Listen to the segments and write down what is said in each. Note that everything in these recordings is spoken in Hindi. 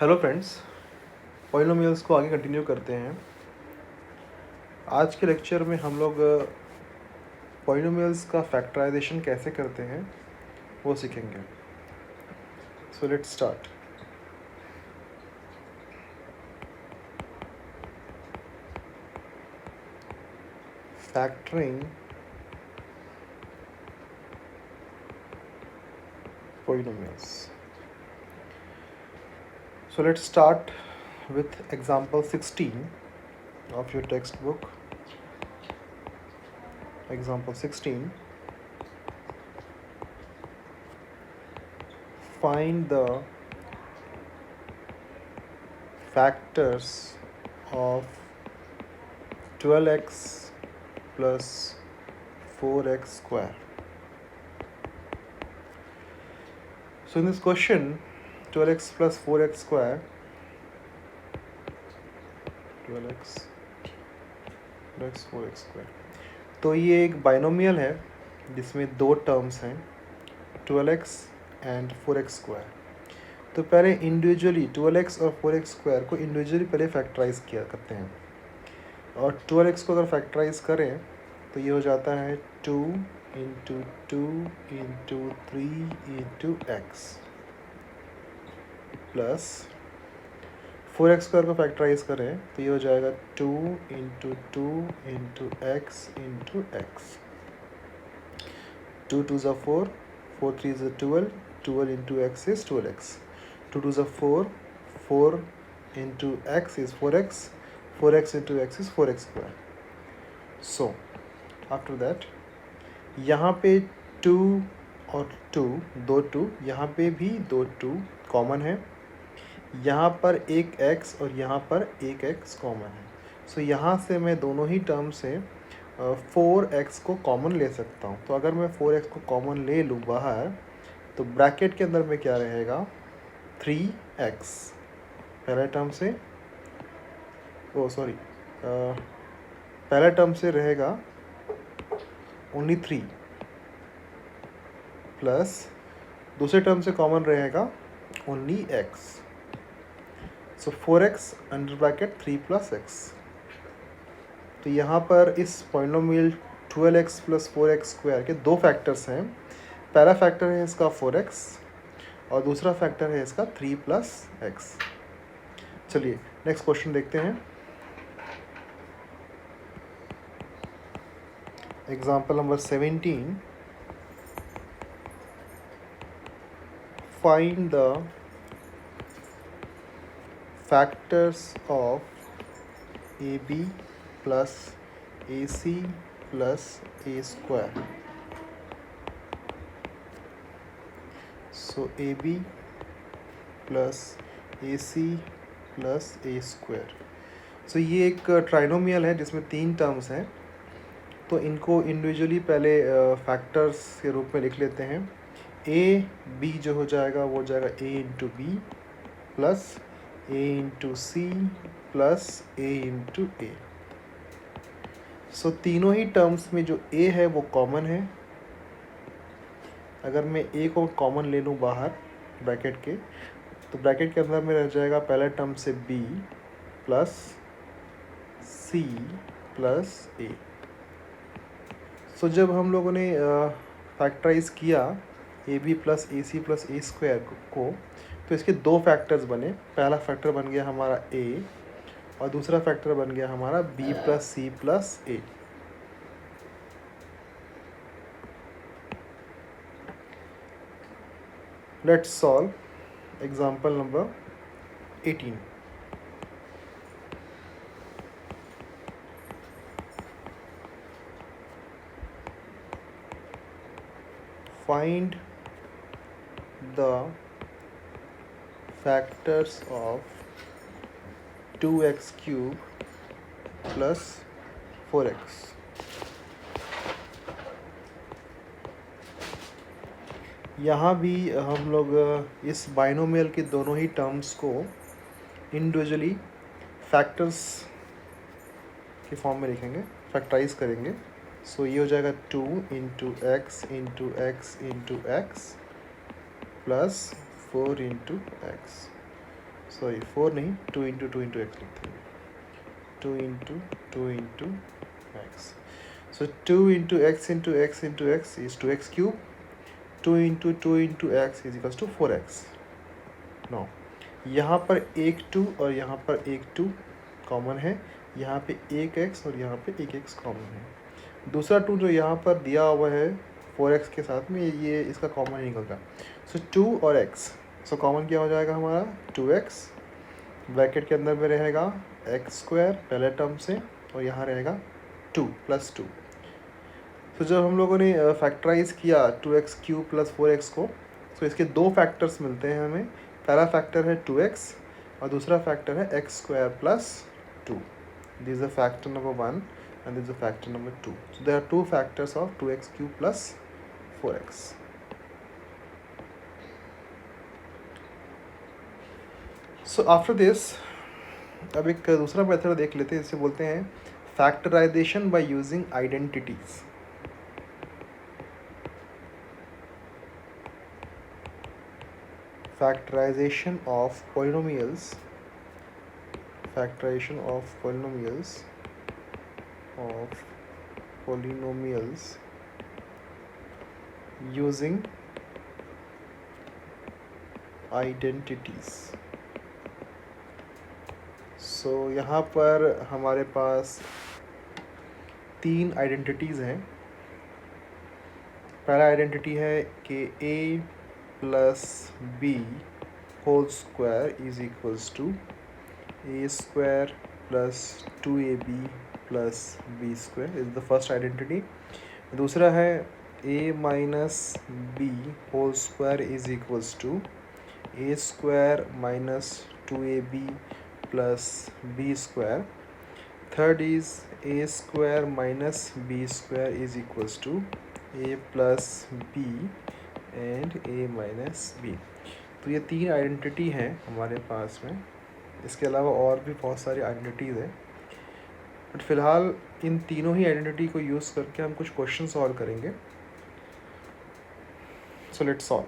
हेलो फ्रेंड्स, पॉलिनोमियल्स को आगे कंटिन्यू करते हैं। आज के लेक्चर में हम लोग पॉलिनोमियल्स का फैक्टराइजेशन कैसे करते हैं वो सीखेंगे। So let's start. Factoring polynomials. So let's start with example 16 of your textbook. Example 16. Find the factors of 12x plus 4x square. So in this question, 12x plus 4x square, 12x plus 4x square, तो ये एक बाइनोमियल है जिसमें दो टर्म्स हैं 12x एंड 4x स्क्वायर। तो पहले इंडिविजुअली 12x और 4x स्क्वायर को इंडिविजुअली पहले फैक्टराइज किया करते हैं, और 12x को अगर फैक्टराइज करें तो ये हो जाता है 2 into 2 into 3 into x plus 4x square को फैक्टराइज करें तो ये हो जाएगा 2 into 2 into x into x. 2 2s are 4, 4 3s are 12, 12 into x is 12x, 2 2s are 4, 4 into x is 4x, 4x into x is 4x square. So after that यहाँ पे 2 और 2 दो 2, यहाँ पे भी दो 2 कॉमन है, यहाँ पर एक x और यहाँ पर एक x कॉमन है। सो यहाँ से मैं दोनों ही टर्म से 4x को कॉमन ले सकता हूँ। तो अगर मैं 4x को कॉमन ले लूँ बाहर तो ब्रैकेट के अंदर में क्या रहेगा 3x पहले टर्म से, पहला टर्म से रहेगा ओनली 3 प्लस दूसरे टर्म से कॉमन रहेगा ओनली x। सो 4x under bracket 3 plus x। तो यहाँ पर इस polynomial 12x plus 4x square के दो फैक्टर्स हैं। पहला फैक्टर है इसका 4x और दूसरा फैक्टर है इसका 3 प्लस x। चलिए नेक्स्ट क्वेश्चन देखते हैं। Example number 17। Find the factors of AB plus AC plus A square. So AB plus AC plus A square. So ये एक ट्राइनोमियल है जिसमें तीन टर्म्स हैं, तो इनको इंडिविजुअली पहले फैक्टर्स के रूप में लिख लेते हैं। ए बी जो हो जाएगा वो हो जाएगा ए इंटू बी प्लस ए इंटू सी प्लस ए इंटू ए। सो तीनों ही टर्म्स में जो ए है वो कॉमन है। अगर मैं ए को कॉमन ले लूँ बाहर ब्रैकेट के, तो ब्रैकेट के अंदर में रह जाएगा पहला टर्म से B plus C plus A. So जब हम लोगों ने फैक्टराइज किया A B plus A C plus A square को, तो इसके दो फैक्टर्स बने। पहला फैक्टर बन गया हमारा a और दूसरा फैक्टर बन गया हमारा b plus C plus A. Let's solve example number 18। Find the factors of 2x cube plus 4x। यहाँ भी हम लोग इस बाइनोमियल के दोनों ही टर्म्स को इंडिविजुअली फैक्टर्स के फॉर्म में लिखेंगे, फैक्टराइज करेंगे। सो ये हो जाएगा 2 into x into x into x plus 4 into x. Sorry 4 नहीं, 2 इंटू एक्स लिखते हैं, 2 into x. So 2 into x into x into x is 2x cube. 2 into x is equals to 4x. Now यहाँ पर एक 2 और यहाँ पर एक 2 कॉमन है, यहाँ पे एक x और यहाँ पे एक x कॉमन है. दूसरा 2 जो यहाँ पर दिया हुआ है 4x के साथ में, ये इसका कॉमन निकलता. सो 2 और x, सो कॉमन क्या हो जाएगा हमारा 2x, ब्रैकेट के अंदर में रहेगा x स्क्वायर पहले टर्म से, और यहाँ रहेगा 2 प्लस 2. तो जब हम लोगों ने फैक्टराइज किया 2x क्यूब प्लस 4x को, तो इसके दो फैक्टर्स मिलते हैं हमें. पहला फैक्टर है 2x और दूसरा फैक्टर है x square plus 2. This is the factor number 1 and this is the factor number 2. So there are two factors of 2x cube plus 4x. So after this, अब एक दूसरा मेथड देख लेते हैं, इसे बोलते हैं factorization by using identities. Factorization of polynomials using identities. So यहाँ पर हमारे पास 3 आइडेंटिटीज़ हैं. पहला आइडेंटिटी है कि a plus b whole square is equals to a square plus 2ab plus b square is the first identity. दूसरा है a minus b whole square is equals to a square minus 2ab plus b square. Third is a square minus b square is equals to a plus b and a minus b. तो ये 3 आइडेंटिटी हैं हमारे पास में. इसके अलावा और भी बहुत सारी आइडेंटिटीज़ हैं, बट फ़िलहाल इन तीनों ही आइडेंटिटी को यूज़ करके हम कुछ क्वेश्चन सॉल्व करेंगे. So let's solve.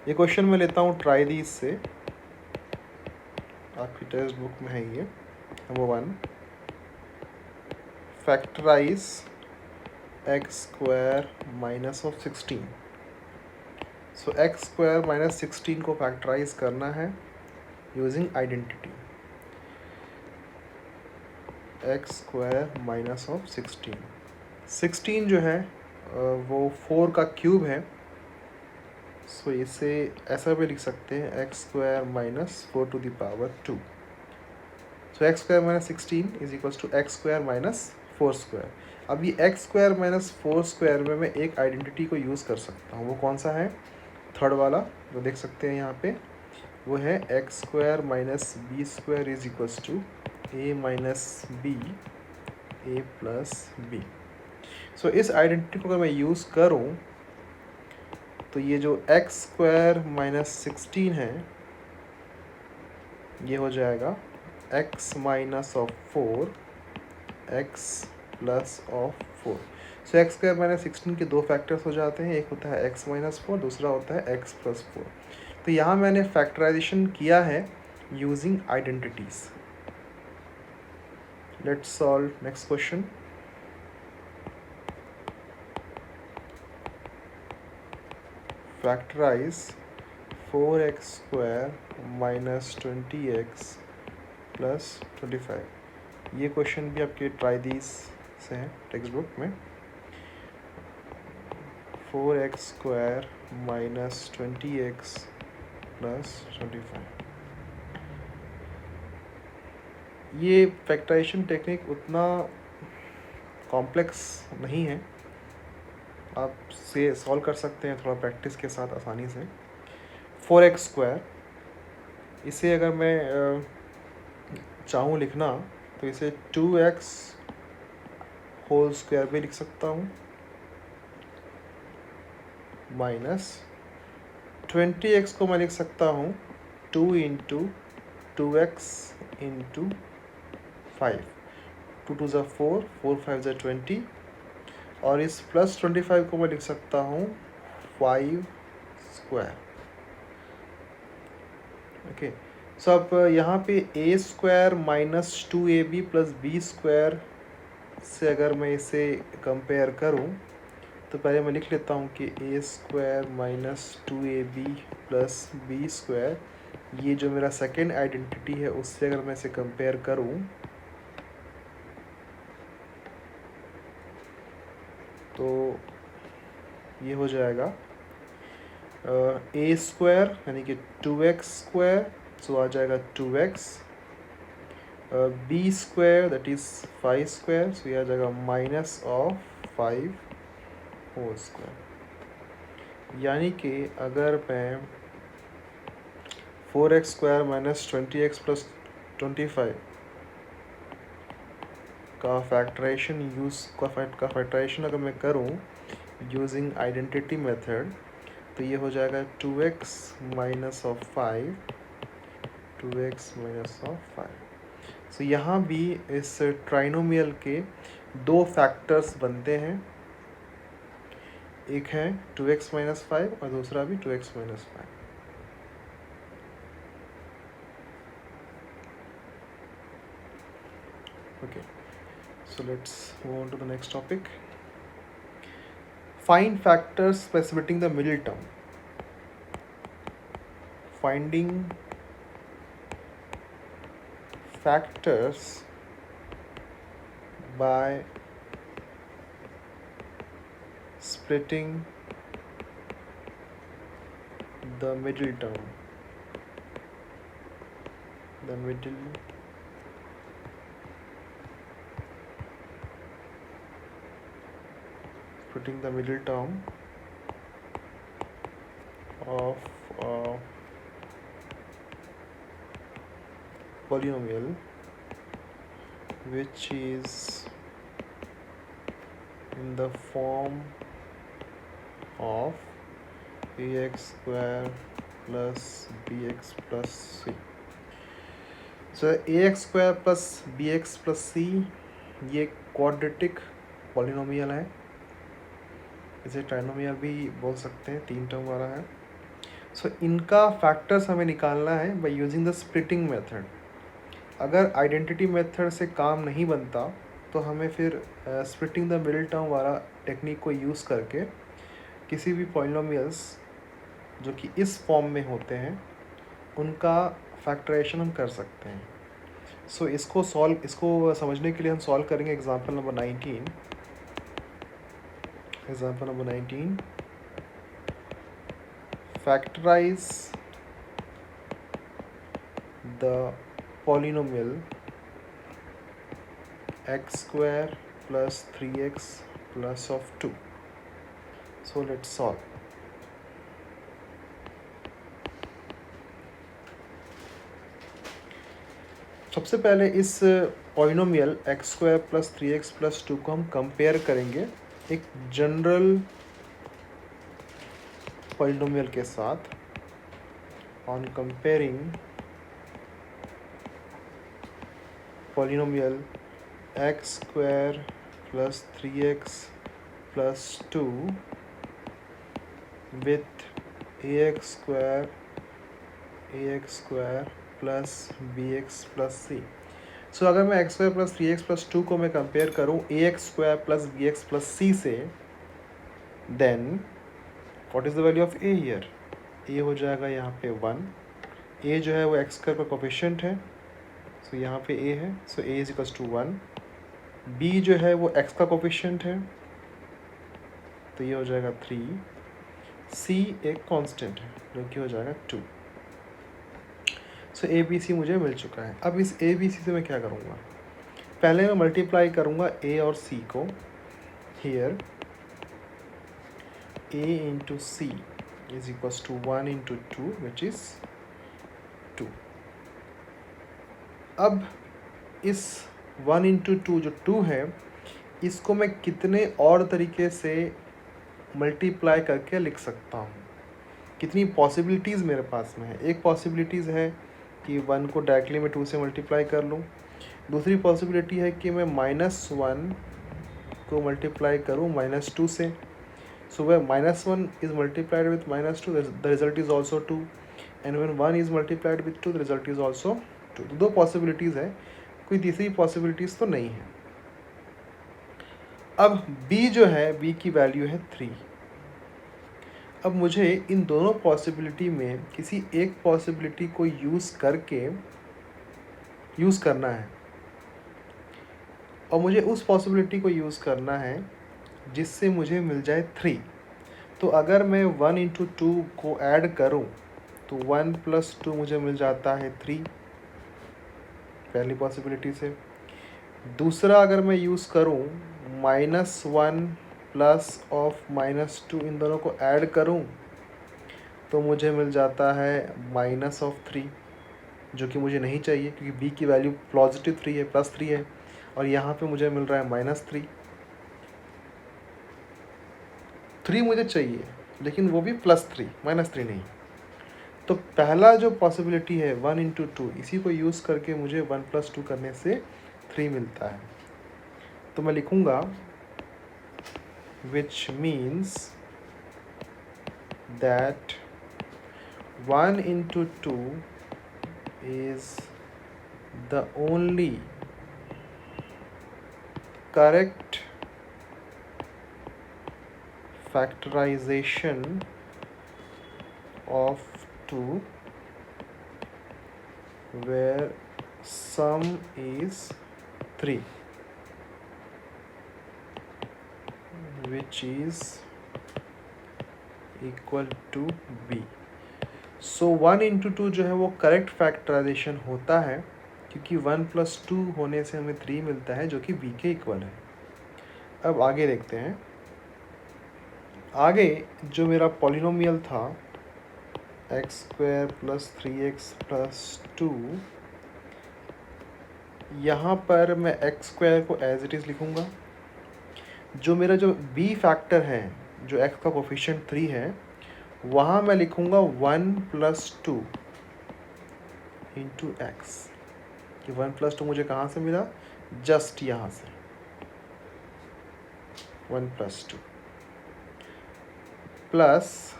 ये क्वेश्चन मैं लेता हूँ ट्राई दीज से, आपकी टेक्स्ट बुक में है ये. Number 1, factorize X square minus of 16. So X square minus 16 को फैक्टराइज करना है using identity. X square minus of 16 जो है वो 4 का क्यूब है. सो इसे ऐसा भी लिख सकते हैं X square minus 4 to the power 2. So X square minus 16 is equals to X square minus 4 square. अब ये एक्स स्क्वायर माइनस 4 स्क्वायर में मैं एक आइडेंटिटी को यूज़ कर सकता हूँ. वो कौन सा है? थर्ड वाला जो देख सकते हैं यहाँ पे, वो है X square minus B square is equals to A minus B A plus B. So इस आइडेंटिटी को अगर मैं यूज़ करूँ तो ये जो एक्स स्क्वायर माइनस 16 है ये हो जाएगा x minus of 4 x plus of 4. So X square minus 16 के दो फैक्टर्स हो जाते हैं. एक होता है एक्स माइनस 4, दूसरा होता है एक्स प्लस 4. तो यहाँ मैंने फैक्टराइजेशन किया है using identities. Let's solve next question. Factorize 4x square minus 20x plus 25. ये क्वेश्चन भी आपके ट्राई दीज से हैं टेक्स्ट बुक में. 4x square minus 20x plus 25. ये फैक्टराइजेशन टेक्निक उतना कॉम्प्लेक्स नहीं है, आप से सॉल्व कर सकते हैं थोड़ा प्रैक्टिस के साथ आसानी से. 4x स्क्वायर, इसे अगर मैं चाहूँ लिखना तो इसे 2x होल स्क्वायर भी लिख सकता हूँ माइनस 20x को मैं लिख सकता हूँ 2 इंटू 2x इंटू 5. 2 2 ज़ा 4, 4 5 ज़ा 20, और इस प्लस 25 को मैं लिख सकता हूँ 5 स्क्वायर. ओके, सो अब यहाँ पे A square minus 2ab plus B square से अगर मैं इसे कंपेयर करूँ तो पहले मैं लिख लेता हूँ कि A square minus 2ab plus B square, ये जो मेरा सेकेंड आइडेंटिटी है उससे अगर मैं इसे कंपेयर करूँ तो ये हो जाएगा ए स्क्वायर यानी कि 2x स्क्वायर, सो आ जाएगा 2x, B square that is 5 square, so ये आ जाएगा माइनस ऑफ 5 होल स्क्वायर। यानी कि अगर मैं 4x square minus 20x plus 25 का फैक्टराइजेशन अगर मैं करूँ यूजिंग आइडेंटिटी मेथड तो ये हो जाएगा 2x minus of 5, 2x minus of 5। सो यहाँ भी इस ट्राइनोमियल के दो फैक्टर्स बनते हैं, एक है 2x माइनस 5 और दूसरा भी 2x minus 5। Okay, so let's move on to the next topic. Find factors specifying the middle term. Finding factors by splitting the middle term. Splitting the middle term of a polynomial which is in the form of ax square plus bx plus c. So ax square plus bx plus c ये क्वाड्रेटिक पॉलिनोमियल है, इसे ट्राइनोमियल भी बोल सकते हैं, 3 टर्म वाला है। सो इनका फैक्टर्स हमें निकालना है by using the splitting method. अगर आइडेंटिटी मेथड से काम नहीं बनता तो हमें फिर स्प्लिटिंग द मिडिल टर्म वाला टेक्निक को यूज़ करके किसी भी पॉलिनोमियल्स जो कि इस फॉर्म में होते हैं उनका फैक्टराइजेशन हम कर सकते हैं। सो इसको समझने के लिए हम सॉल्व करेंगे example number 19। Example number 19. Factorize the polynomial x square plus 3x plus of 2. So let's solve. सबसे पहले इस polynomial x square plus 3x plus 2 को हम कंपेयर करेंगे एक जनरल पॉलिनोमियल के साथ। On comparing polynomial x square plus 3x plus 2 with ax square plus bx plus c। सो अगर मैं x square plus 3x plus 2 को मैं कंपेयर करूँ ax square plus bx plus c से, then what is the value of a here? a हो जाएगा यहाँ पे 1, a जो है वो x स्क्वायर का कोफिशिएंट है, सो यहाँ पे a है, so a is equals to 1। b जो है वो x का कोफिशिएंट है तो ये हो जाएगा 3, c एक कांस्टेंट है जो कि हो जाएगा 2। सो ए बी सी मुझे मिल चुका है। अब इस ए बी सी से मैं क्या करूँगा? पहले मैं मल्टीप्लाई करूँगा ए और सी को। Here A into C is equals to 1 into 2 which is 2। अब इस 1 इंटू 2 जो 2 है इसको मैं कितने और तरीके से मल्टीप्लाई करके लिख सकता हूँ? कितनी पॉसिबिलिटीज़ मेरे पास में है? एक पॉसिबिलिटीज़ है कि 1 को डायरेक्टली मैं 2 से मल्टीप्लाई कर लूँ। दूसरी पॉसिबिलिटी है कि मैं -1 को मल्टीप्लाई करूँ -2 से। सो वह -1 is multiplied with -2, the result is also 2। And when 1 is multiplied with 2 the result is also 2। तो दो पॉसिबिलिटीज़ है, कोई तीसरी पॉसिबिलिटीज़ तो नहीं है। अब b जो है, b की वैल्यू है 3। अब मुझे इन दोनों पॉसिबिलिटी में किसी एक पॉसिबिलिटी को यूज़ करना है, और मुझे उस पॉसिबिलिटी को यूज़ करना है जिससे मुझे मिल जाए 3। तो अगर मैं 1 इंटू 2 को ऐड करूं तो 1 प्लस 2 मुझे मिल जाता है 3, पहली पॉसिबिलिटी से। दूसरा अगर मैं यूज़ करूं -1 प्लस ऑफ -2, इन दोनों को ऐड करूं तो मुझे मिल जाता है -3, जो कि मुझे नहीं चाहिए क्योंकि b की वैल्यू +3 है, +3 है, और यहाँ पे मुझे मिल रहा है -3। 3 मुझे चाहिए लेकिन वो भी +3, -3 नहीं। तो पहला जो पॉसिबिलिटी है 1 इंटू 2, इसी को यूज़ करके मुझे 1 प्लस 2 करने से 3 मिलता है। तो मैं लिखूँगा which means that 1 into 2 is the only correct factorization of 2 where sum is 3, which is equal to b। So 1 into 2 जो है वो करेक्ट फैक्टराइजेशन होता है क्योंकि 1 प्लस 2 होने से हमें 3 मिलता है जो कि b के इक्वल है। अब आगे देखते हैं। आगे जो मेरा पॉलिनोमियल था x² + 3x + 2, यहाँ पर मैं x² को एज इट इज़ लिखूँगा। जो b फैक्टर है, जो x का कोफिशिएंट 3 है, वहाँ मैं लिखूँगा 1 + 2 इंटू एक्स, कि 1 + 2 मुझे कहाँ से मिला, जस्ट यहाँ से 1 + 2 प्लस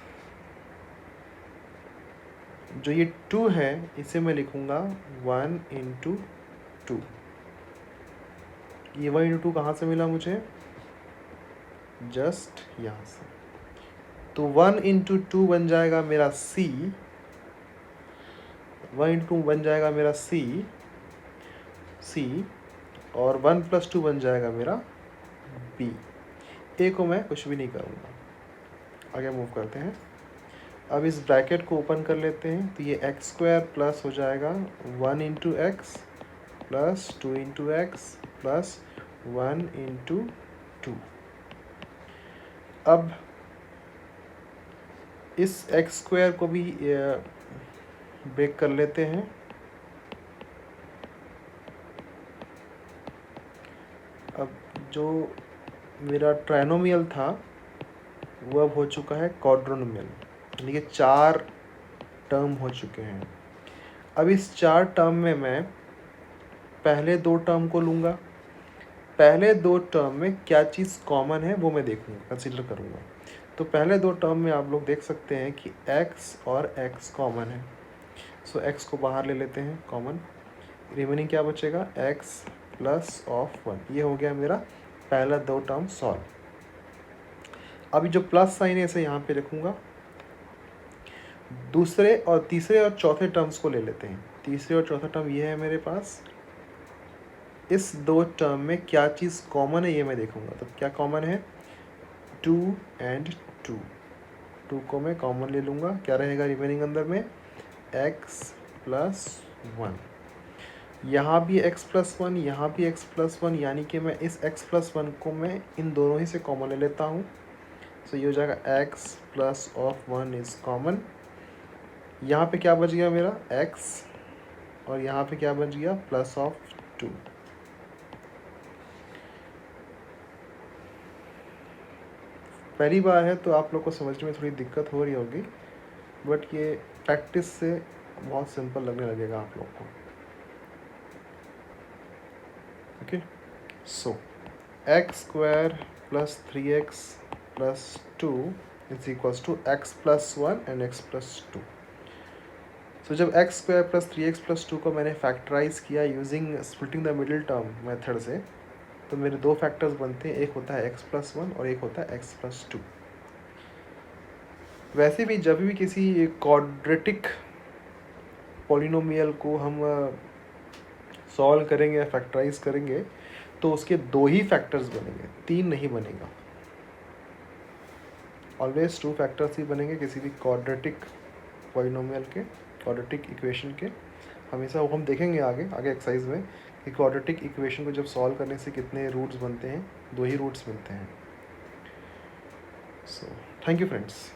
जो ये 2 है इसे मैं लिखूँगा 1 इंटू 2। ये 1 इंटू 2 कहाँ से मिला मुझे, जस्ट यहाँ से। तो 1 इंटू 2 बन जाएगा मेरा c, 1 इंटू 2 बन जाएगा मेरा c, और 1 + 2 बन जाएगा मेरा b। a को मैं कुछ भी नहीं करूँगा। आगे मूव करते हैं। अब इस ब्रैकेट को ओपन कर लेते हैं, तो ये x² प्लस हो जाएगा 1 into x plus 2 into x plus 1 into 2। अब इस x² को भी ब्रेक कर लेते हैं। अब जो मेरा ट्राइनोमियल था वो अब हो चुका है क्वाड्रोनोमियल, यानी कि 4 टर्म हो चुके हैं। अब इस 4 टर्म में मैं पहले 2 टर्म को लूँगा। पहले 2 टर्म में क्या चीज़ कॉमन है वो मैं देखूँगा, कंसीडर करूँगा। तो पहले 2 टर्म में आप लोग देख सकते हैं कि x और x कॉमन है। सो x को बाहर ले लेते हैं कॉमन, रिमेनिंग क्या बचेगा, x प्लस ऑफ 1। ये हो गया मेरा पहला 2 टर्म सॉल्व। अभी जो प्लस साइन है इसे यहाँ पे रखूँगा। दूसरे और तीसरे और चौथे टर्म्स को ले लेते हैं। तीसरे और चौथा टर्म ये है मेरे पास। इस 2 टर्म में क्या चीज़ कॉमन है ये मैं देखूँगा। तो क्या कॉमन है, 2 एंड 2। 2 को मैं कॉमन ले लूँगा। क्या रहेगा रिमेनिंग अंदर में, x प्लस 1। यहाँ भी x प्लस 1, यहाँ भी x प्लस 1, यानी कि मैं इस x प्लस 1 को मैं इन दोनों ही से कॉमन ले लेता हूँ। सो ये हो जाएगा x plus of 1 is common. यहाँ पे क्या बच गया मेरा, x, और यहाँ पे क्या बच गया, प्लस ऑफ 2। पहली बार है तो आप लोग को समझने में थोड़ी दिक्कत हो रही होगी, बट ये प्रैक्टिस से बहुत सिंपल लगने लगेगा आप लोग को। Okay, so x² plus 3x plus 2 is equals to x plus 1 and x plus 2। So जब एक्स स्क्वायर प्लस 3x+2 को मैंने फैक्टराइज किया using splitting the middle term method से, तो मेरे दो फैक्टर्स बनते हैं, एक होता है x+1 और एक होता है x+2। वैसे भी जब भी किसी क्वाड्रेटिक पॉलिनोमियल को हम सॉल्व करेंगे या फैक्टराइज करेंगे तो उसके दो ही फैक्टर्स बनेंगे, तीन नहीं बनेगा। ऑलवेज टू फैक्टर्स ही बनेंगे किसी भी क्वाड्रेटिक पॉलिनोमियल के, क्वाड्रेटिक इक्वेशन के। हमेशा वो हम देखेंगे आगे एक्सरसाइज में कि क्वाड्रेटिक इक्वेशन को जब सॉल्व करने से कितने रूट्स बनते हैं, दो ही रूट्स मिलते हैं। So thank you friends.